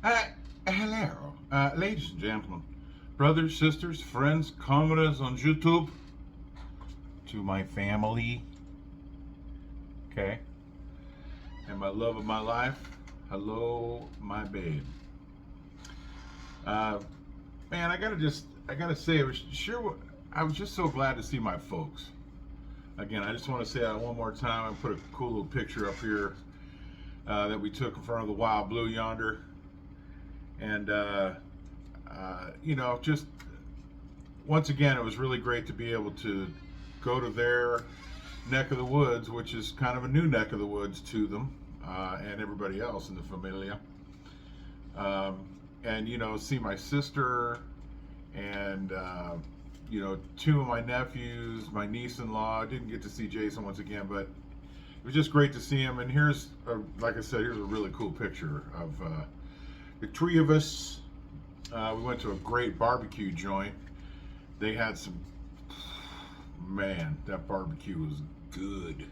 Uh, Hello, ladies and gentlemen, brothers, sisters, friends, comrades on YouTube, to my family, okay, and my love of my life. Hello, my babe. Uh, Man, I gotta say, I was just so glad to see my folks. Again, I just want to say that one more time. I put a cool little picture up here that we took in front of the Wild Blue yonder, and just once again, it was really great to be able to go to their neck of the woods, which is kind of a new neck of the woods to them and everybody else in the familia. Um, and see my sister and two of my nephews, my niece-in-law. I didn't get to see Jason once again, but it was just great to see him. And like I said, here's a really cool picture of the three of us. We went to a great barbecue joint. They had some, man, that barbecue was good.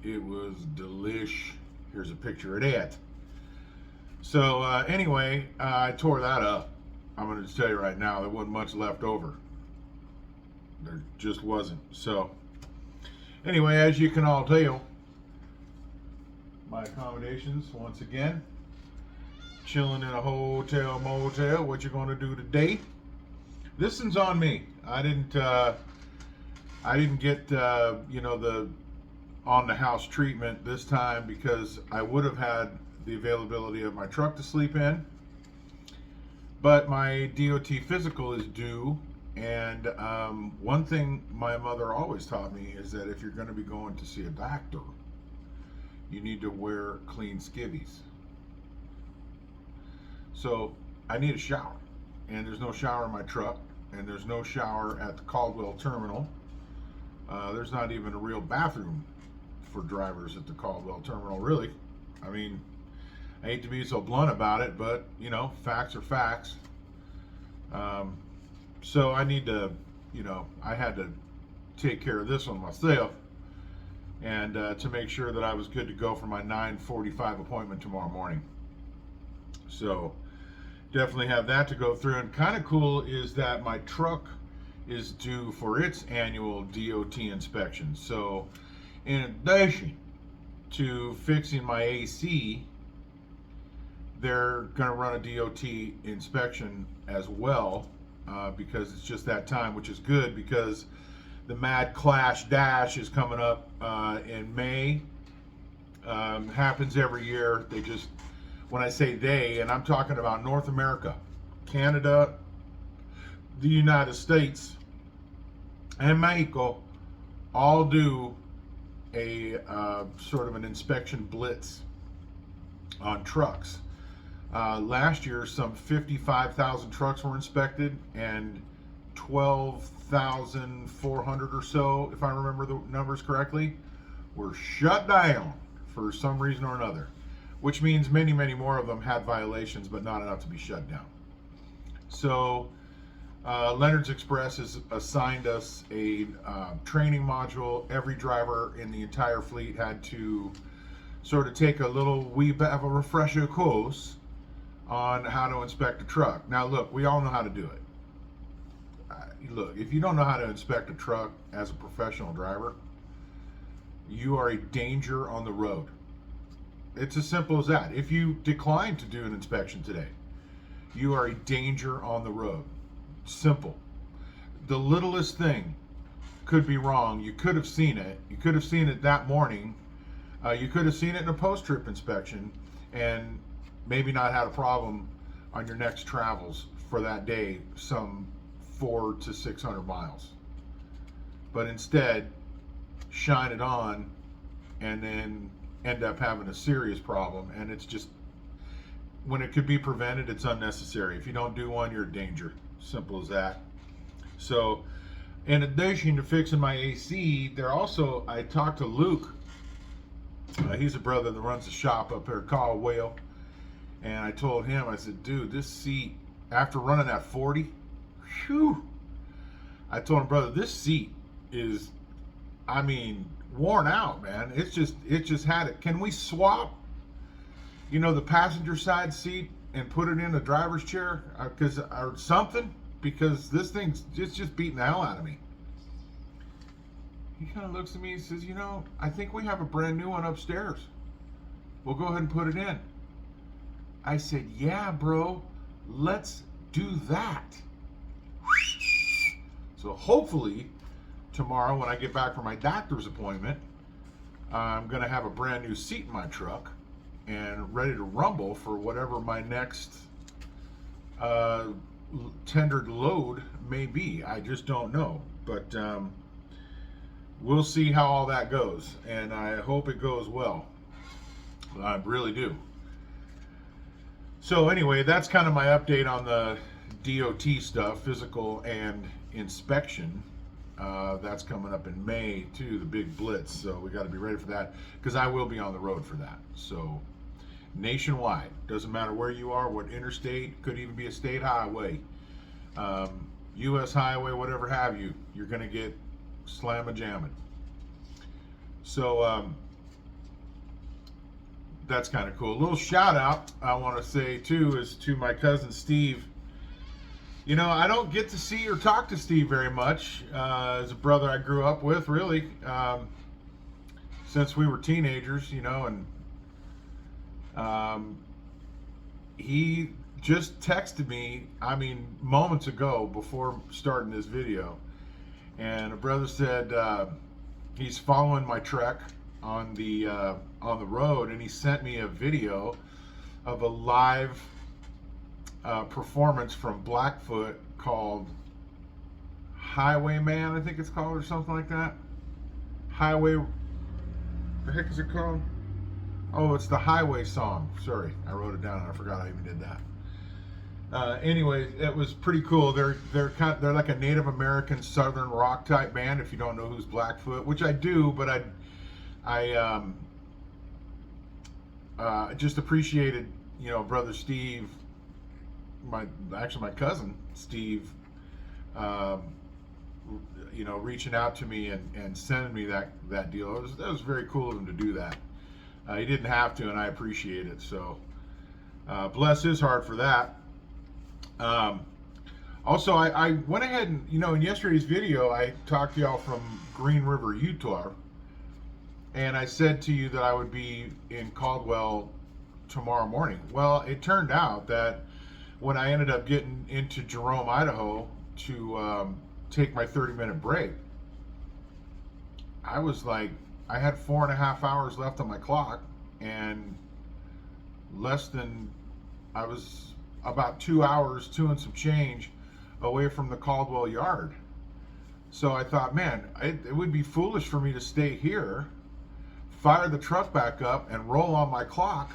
It was delish. Here's a picture of that. So anyway, I tore that up. I'm going to just tell you right now, there wasn't much left over. There just wasn't. So anyway, as you can all tell, my accommodations, once again, chilling in a hotel motel. What you going to do today? This one's on me. I didn't get the on the house treatment this time because I would have had the availability of my truck to sleep in, but my DOT physical is due, and one thing my mother always taught me is that if you're going to be going to see a doctor, you need to wear clean skivvies. So I need a shower, and there's no shower in my truck, and there's no shower at the Caldwell terminal. There's not even a real bathroom for drivers at the Caldwell terminal, really. I mean, I hate to be so blunt about it, but facts are facts. So I need to, I had to take care of this one myself, and to make sure that I was good to go for my 9:45 appointment tomorrow morning. So definitely have that to go through. And kind of cool is that my truck is due for its annual DOT inspection. So in addition to fixing my AC, they're going to run a DOT inspection as well, because it's just that time, which is good because the Mad Clash Dash is coming up in May. Happens every year. When I say they, and I'm talking about North America, Canada, the United States, and Mexico, all do a sort of an inspection blitz on trucks. Last year, some 55,000 trucks were inspected, and 12,400 or so, if I remember the numbers correctly, were shut down for some reason or another, which means many, many more of them had violations, but not enough to be shut down. So Leonard's Express has assigned us a training module. Every driver in the entire fleet had to sort of take a little wee bit of a refresher course on how to inspect a truck. Now, look, we all know how to do it. Look, if you don't know how to inspect a truck as a professional driver, you are a danger on the road. It's as simple as that. If you decline to do an inspection today, you are a danger on the road. Simple. The littlest thing could be wrong. You could have seen it. You could have seen it that morning. You could have seen it in a post-trip inspection and maybe not had a problem on your next travels for that day, some 400 to 600 miles. But instead, shine it on and then end up having a serious problem. And it's just, when it could be prevented, it's unnecessary. If you don't do one, you're in danger. Simple as that. So in addition to fixing my AC, I talked to Luke. He's a brother that runs a shop up there at Caldwell. And I told him, I said, dude, this seat, after running that 40, whew, I told him, brother, this seat is, worn out, man. It just had it. Can we swap, the passenger side seat and put it in a driver's chair, or something, because this thing's just beating the hell out of me. He kind of looks at me and says, you know, I think we have a brand new one upstairs. We'll go ahead and put it in. I said, yeah, bro, let's do that. So hopefully tomorrow when I get back from my doctor's appointment, I'm going to have a brand new seat in my truck and ready to rumble for whatever my next tendered load may be. I just don't know. But we'll see how all that goes. And I hope it goes well. I really do. So anyway, that's kind of my update on the DOT stuff, physical and inspection. That's coming up in May too, the big blitz. So we got to be ready for that, because I will be on the road for that. So nationwide, doesn't matter where you are, what interstate, could even be a state highway, U.S. highway, whatever have you, you're going to get slam-a-jamming. So that's kind of cool. A little shout out I want to say too is to my cousin Steve. You know, I don't get to see or talk to Steve very much. As a brother I grew up with, really, since we were teenagers, you know, and he just texted me, I mean, moments ago before starting this video, and a brother said he's following my trek on the road, and he sent me a video of a live performance from Blackfoot called Highwayman, I think it's called, or something like that. The heck is it called? Oh, it's the Highway song. Sorry, I wrote it down and I forgot I even did that. Anyway, it was pretty cool. They're like a Native American Southern rock type band. If you don't know who's Blackfoot, which I do, but I just appreciated, you know, brother Steve, my cousin Steve, you know, reaching out to me and sending me that deal. That was very cool of him to do that. He didn't have to, and I appreciate it. So bless his heart for that. Also, I went ahead and, you know, in yesterday's video, I talked to y'all from Green River, Utah, and I said to you that I would be in Caldwell tomorrow morning. Well, it turned out that when I ended up getting into Jerome, Idaho to take my 30-minute break, I was like, I had 4.5 hours left on my clock, and I was about 2 hours, 2 and some change away from the Caldwell yard. So I thought, man, it would be foolish for me to stay here, fire the truck back up, and roll on my clock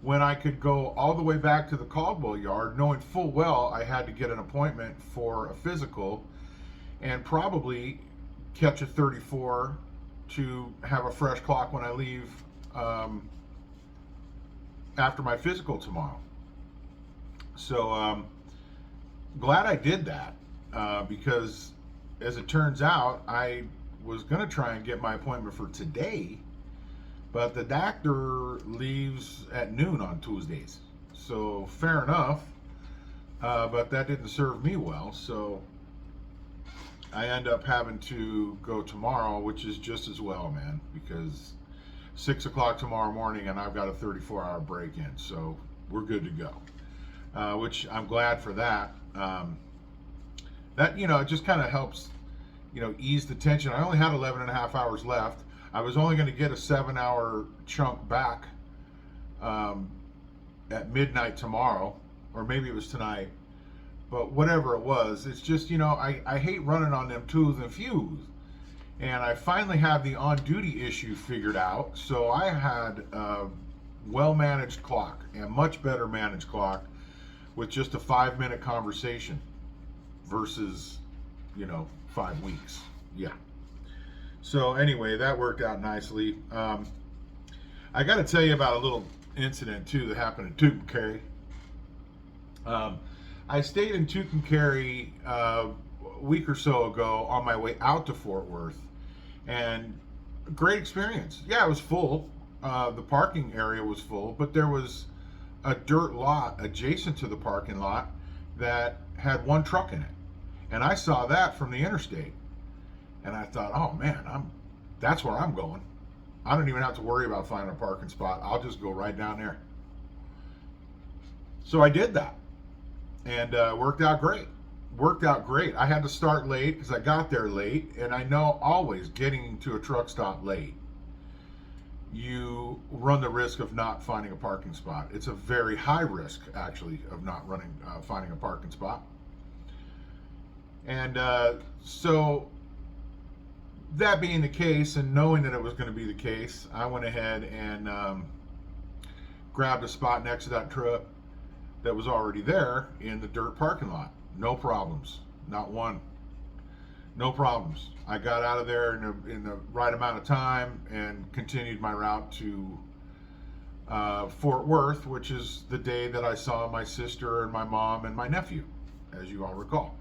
when I could go all the way back to the Caldwell yard, knowing full well I had to get an appointment for a physical and probably catch a 34 to have a fresh clock when I leave after my physical tomorrow. So glad I did that, because as it turns out, I was going to try and get my appointment for today, but the doctor leaves at noon on Tuesdays. So fair enough, but that didn't serve me well. So I end up having to go tomorrow, which is just as well, man, because 6 o'clock tomorrow morning and I've got a 34-hour break in. So we're good to go, which I'm glad for that. That, you know, it just kind of helps, you know, ease the tension. I only had 11.5 hours left. I was only going to get a 7-hour chunk back at midnight tomorrow, or maybe it was tonight, but whatever it was, it's just, you know, I hate running on them twos and fews. And I finally have the on-duty issue figured out, so I had a well-managed clock, and much better managed clock, with just a 5-minute conversation versus, you know, 5 weeks. Yeah. So anyway, that worked out nicely. I got to tell you about a little incident too that happened in Tucumcari. I stayed in Tucumcari a week or so ago on my way out to Fort Worth, and great experience. Yeah, it was full. The parking area was full, but there was a dirt lot adjacent to the parking lot that had one truck in it. And I saw that from the interstate. And I thought, oh man, that's where I'm going. I don't even have to worry about finding a parking spot. I'll just go right down there. So I did that, and worked out great. Worked out great. I had to start late because I got there late, and I know always getting to a truck stop late, you run the risk of not finding a parking spot. It's a very high risk, actually, of not finding a parking spot. And so that being the case, and knowing that it was going to be the case, I went ahead and grabbed a spot next to that truck that was already there in the dirt parking lot. No problems, not one. No problems. I got out of there in the right amount of time and continued my route to Fort Worth, which is the day that I saw my sister and my mom and my nephew, as you all recall.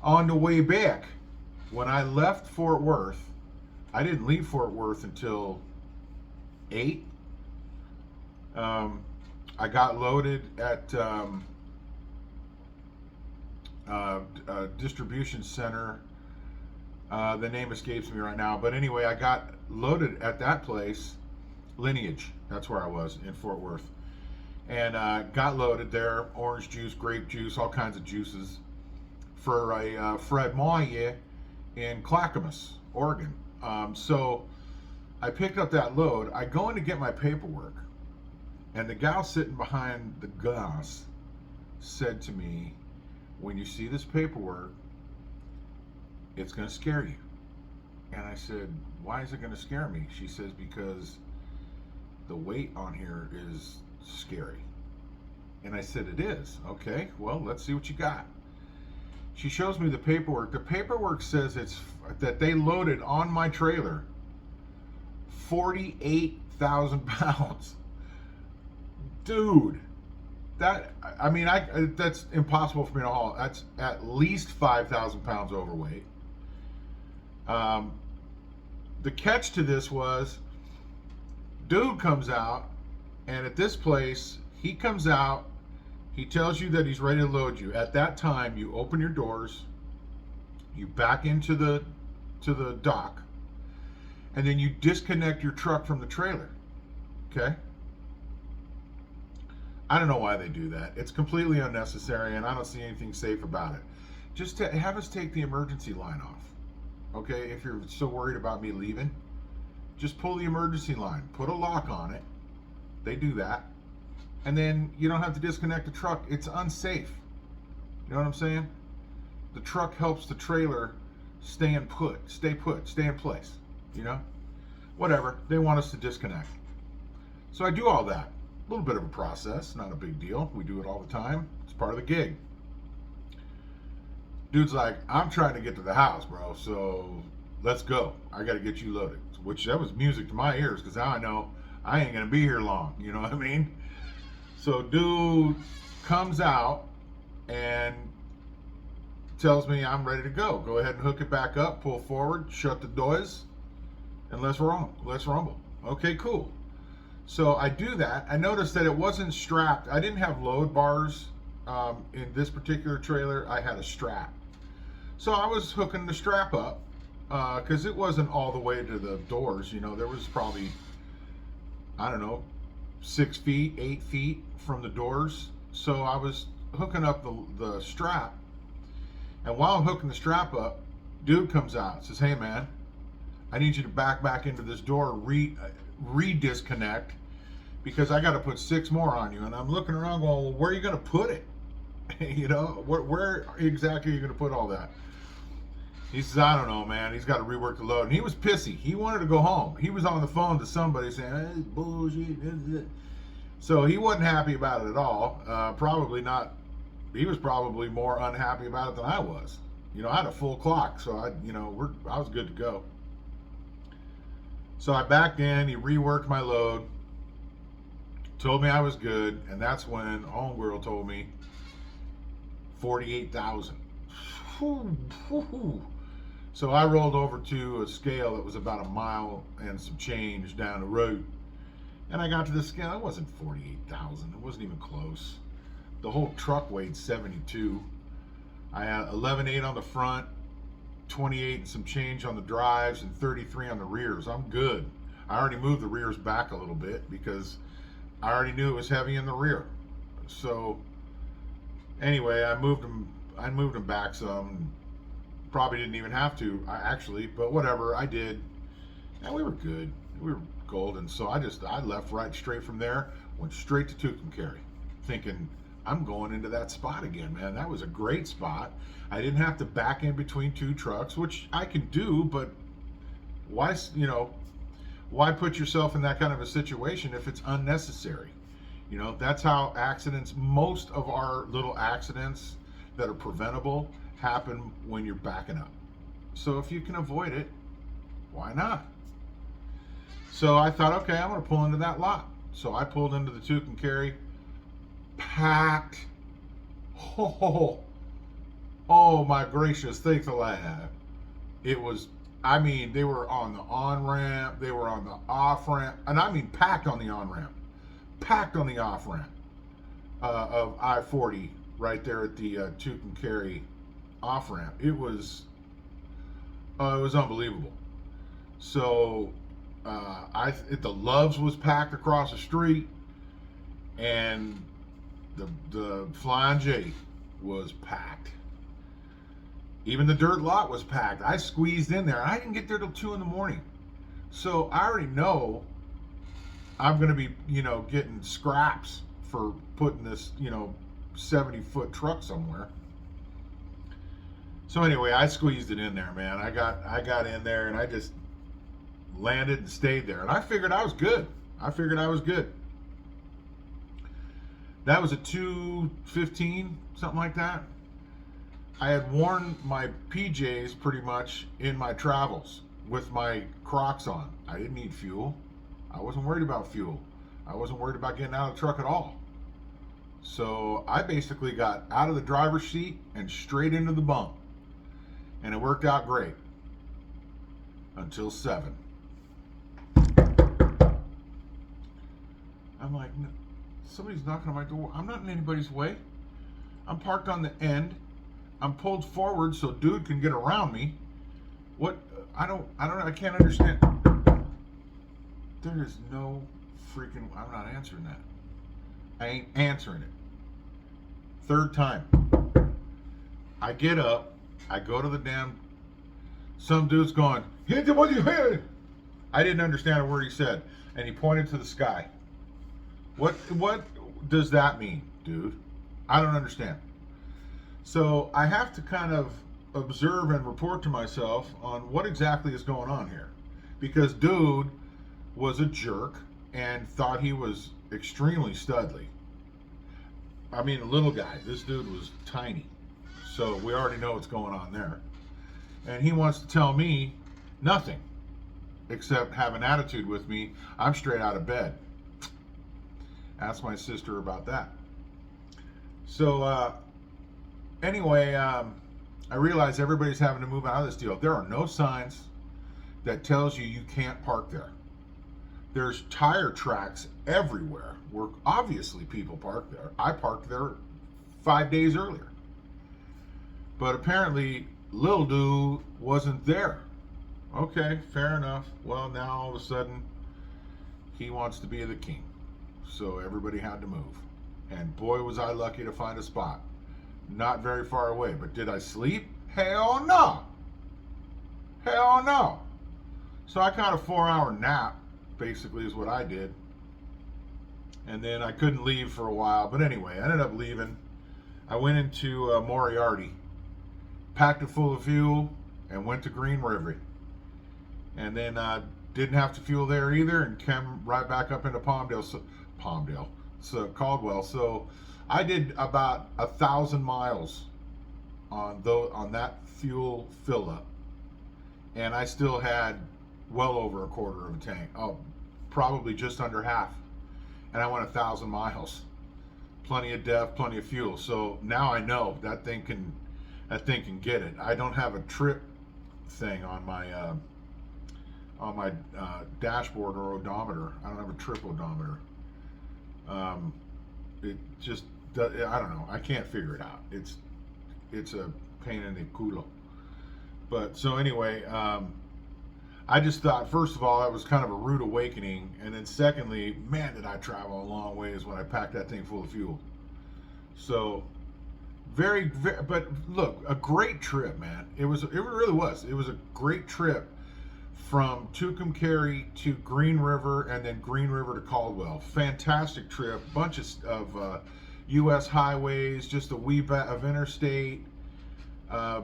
On the way back, when I left Fort Worth, I didn't leave Fort Worth until 8. I got loaded at a distribution center. The name escapes me right now. But anyway, I got loaded at that place, Lineage. That's where I was, in Fort Worth. And got loaded there, orange juice, grape juice, all kinds of juices, for a Fred Moyer in Clackamas, Oregon. So I picked up that load. I go in to get my paperwork, and the gal sitting behind the gas said to me, when you see this paperwork, it's going to scare you. And I said, why is it going to scare me? She says, because the weight on here is scary. And I said, it is. Okay, well, let's see what you got. She shows me the paperwork. The paperwork says that they loaded on my trailer 48,000 pounds. Dude, that's impossible for me to haul. That's at least 5,000 pounds overweight. The catch to this was, dude comes out, and at this place, he comes out, he tells you that he's ready to load you. At that time, you open your doors, you back into the dock, and then you disconnect your truck from the trailer. Okay? I don't know why they do that. It's completely unnecessary, and I don't see anything safe about it. Just have us take the emergency line off. Okay? If you're so worried about me leaving, just pull the emergency line. Put a lock on it. They do that. And then you don't have to disconnect the truck. It's unsafe. You know what I'm saying? The truck helps the trailer stay in place. You know? Whatever. They want us to disconnect. So I do all that. A little bit of a process, not a big deal. We do it all the time. It's part of the gig. Dude's like, I'm trying to get to the house, bro, so let's go. I got to get you loaded. Which, that was music to my ears, because now I know I ain't going to be here long. You know what I mean? So dude comes out and tells me I'm ready to go. Go ahead and hook it back up, pull forward, shut the doors, and let's rumble. Okay, cool. So I do that. I noticed that it wasn't strapped. I didn't have load bars in this particular trailer. I had a strap. So I was hooking the strap up because it wasn't all the way to the doors. You know, there was probably, I don't know, 6 feet, 8 feet from the doors. So I was hooking up the strap. And while I'm hooking the strap up, dude comes out, says, hey man, I need you to back into this door, re-disconnect, because I got to put 6 more on you. And I'm looking around going, well, where are you going to put it? You know, where exactly are you going to put all that? He says, I don't know, man. He's got to rework the load. And he was pissy. He wanted to go home. He was on the phone to somebody saying, hey, bullshit. So he wasn't happy about it at all. Probably not. He was probably more unhappy about it than I was. You know, I had a full clock, so I was good to go. So I backed in. He reworked my load, told me I was good, and that's when Homegirl told me 48,000. So I rolled over to a scale that was about a mile and some change down the road, And I got to the scale, it wasn't 48,000. It wasn't even close. The whole truck weighed 72. I had 11.8 on the front, 28 and some change on the drives, and 33 on the rears. I'm good. I already moved the rears back a little bit because I already knew it was heavy in the rear. So anyway, I moved them back some. Probably didn't even have to, actually, but whatever, I did. And we were good. We were golden. So I left right straight from there, went straight to Tucumcari, thinking I'm going into that spot again, man. That was a great spot. I didn't have to back in between two trucks, which I can do, but why, why put yourself in that kind of a situation if it's unnecessary? That's how accidents, most of our little accidents that are preventable, happen when you're backing up. So if you can avoid it, why not? So I thought, okay, I'm going to pull into that lot. So I pulled into the Tucumcari, packed. Oh my gracious, thank the lad. It was, they were on the on-ramp, they were on the off-ramp, and I mean packed on the on-ramp, packed on the off-ramp of I-40 right there at the Tucumcari off-ramp. It was unbelievable. So the Loves was packed across the street, and the Flying J was packed. Even the dirt lot was packed. I squeezed in there. I didn't get there till 2 in the morning. So I already know I'm going to be, getting scraps for putting this, 70-foot truck somewhere. So anyway, I squeezed it in there, man. I got in there and I just landed and stayed there. And I figured I was good. That was a 2:15, something like that. I had worn my PJs pretty much in my travels with my Crocs on. I didn't need fuel. I wasn't worried about fuel. I wasn't worried about getting out of the truck at all. So I basically got out of the driver's seat and straight into the bump. And it worked out great. Until 7. I'm like, no, somebody's knocking on my door. I'm not in anybody's way. I'm parked on the end. I'm pulled forward so dude can get around me. What? I can't understand. There is no freaking, I'm not answering that. I ain't answering it. Third time. I get up. I go to the damn, some dude's going, hit him with your head. I didn't understand a word he said. And he pointed to the sky. What does that mean, dude? I don't understand. So I have to kind of observe and report to myself on what exactly is going on here. Because dude was a jerk and thought he was extremely studly. I mean, a little guy. This dude was tiny. So we already know what's going on there. And he wants to tell me nothing except have an attitude with me. I'm straight out of bed. Ask my sister about that. So anyway, I realize everybody's having to move out of this deal. There are no signs that tells you can't park there. There's tire tracks everywhere where obviously people park there. I parked there 5 days earlier. But apparently, Lil Dude wasn't there. Okay, fair enough. Well, now all of a sudden, he wants to be the king. So everybody had to move. And boy, was I lucky to find a spot. Not very far away. But did I sleep? Hell no. Hell no. So I got a 4-hour nap, basically, is what I did. And then I couldn't leave for a while. But anyway, I ended up leaving. I went into Moriarty, packed it full of fuel, and went to Green River. And then didn't have to fuel there either, and came right back up into Caldwell. So I did about 1,000 miles on that fuel fill up, and I still had well over a quarter of a tank. Oh, probably just under half, and I went 1,000 miles. Plenty of depth, plenty of fuel. So now I know that thing can get it. I don't have a trip thing on my on my dashboard or odometer. I don't have a trip odometer. It just I don't know. I can't figure it out. It's a pain in the culo. But so anyway, I just thought, first of all, that was kind of a rude awakening, and then secondly, man, did I travel a long ways when I packed that thing full of fuel. So very, very, but look, a great trip, man. It really was. It was a great trip from Tucumcari to Green River, and then Green River to Caldwell. Fantastic trip. Bunch of U.S. highways, just a wee bit of interstate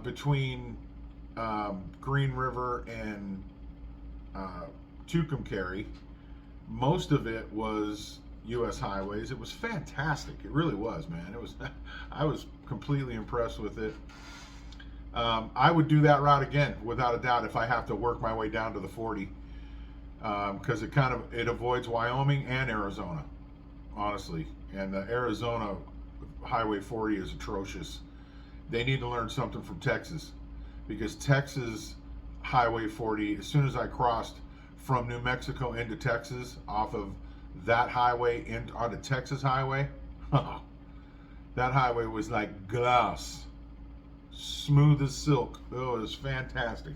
between Green River and Tucumcari. Most of it was U.S. highways. It was fantastic. It really was, man. It was. I was completely impressed with it. I would do that route again, without a doubt, if I have to work my way down to the 40, because it avoids Wyoming and Arizona, honestly. And the Arizona Highway 40 is atrocious. They need to learn something from Texas, because Texas Highway 40, as soon as I crossed from New Mexico into Texas off of that highway onto Texas Highway, that highway was like glass, smooth as silk. Oh, it was fantastic.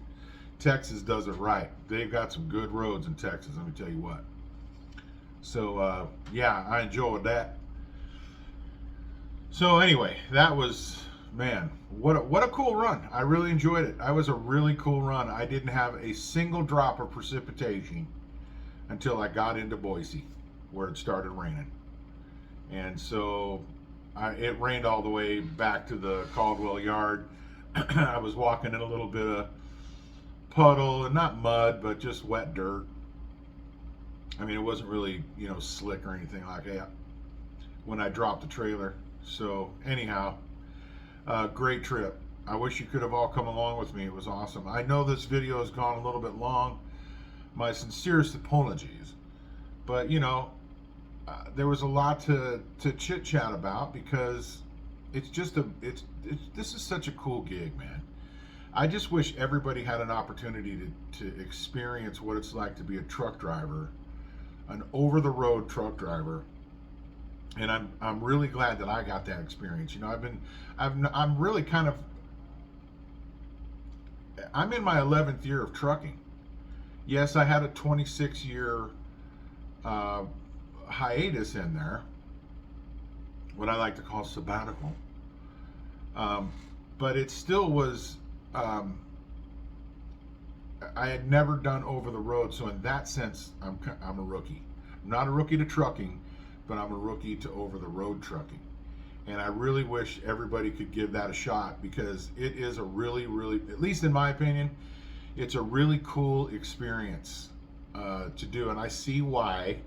Texas does it right. They've got some good roads in Texas, let me tell you what. So yeah, I enjoyed that. So anyway, that was, man, what a cool run. I really enjoyed it. It was a really cool run. I didn't have a single drop of precipitation until I got into Boise, where it started raining. And so it rained all the way back to the Caldwell yard. I was walking in a little bit of puddle, and not mud, but just wet dirt. I mean, it wasn't really, slick or anything like that when I dropped the trailer. So anyhow, great trip. I wish you could have all come along with me. It was awesome. I know this video has gone a little bit long. My sincerest apologies. But, there was a lot to chit chat about, because it's just this is such a cool gig, man. I just wish everybody had an opportunity to experience what it's like to be a truck driver, an over-the-road truck driver. And I'm really glad that I got that experience. I'm really kind of, I'm in my 11th year of trucking. Yes, I had a 26-year hiatus in there, what I like to call sabbatical. But it still was, I had never done over the road, so in that sense, I'm a rookie. I'm not a rookie to trucking, but I'm a rookie to over the road trucking. And I really wish everybody could give that a shot, because it is a really, really, at least in my opinion, it's a really cool experience to do. And I see why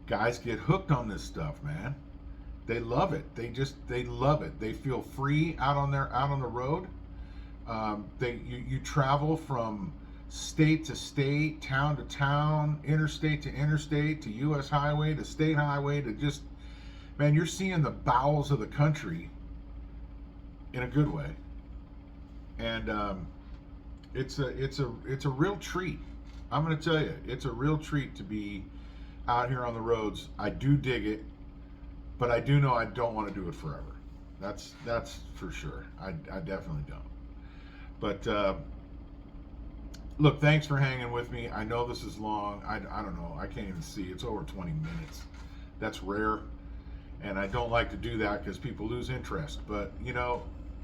guys get hooked on this stuff, man. They love it. They love it. They feel free out on the road. You travel from state to state, town to town, interstate to interstate, to U.S. highway to state highway, to just, man, you're seeing the bowels of the country in a good way. And it's a real treat. I'm going to tell you, it's a real treat to be out here on the roads. I do dig it, but I do know I don't want to do it forever. That's for sure. I definitely don't. But look, thanks for hanging with me. I know this is long. I don't know. I can't even see. It's over 20 minutes. That's rare. And I don't like to do that because people lose interest. But,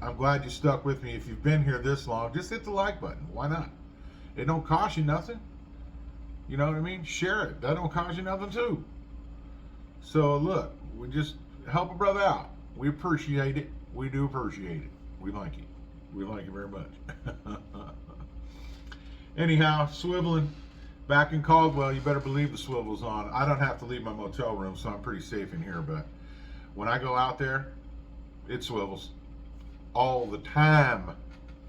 I'm glad you stuck with me. If you've been here this long, just hit the like button. Why not? It don't cost you nothing. You know what I mean? Share it. That don't cost you nothing too. So look, we just help a brother out. We appreciate it. We do appreciate it. We like it. We like it very much. Anyhow, swiveling back in Caldwell, you better believe the swivel's on. I don't have to leave my motel room, so I'm pretty safe in here. But when I go out there, it swivels all the time.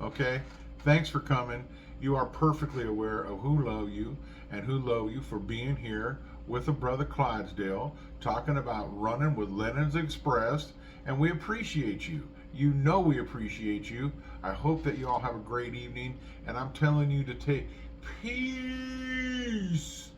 Okay? Thanks for coming. You are perfectly aware of who love you and who love you for being here with a brother Clydesdale, talking about running with Leonard's Express, and we appreciate you. You know we appreciate you. I hope that you all have a great evening, and I'm telling you to Peace.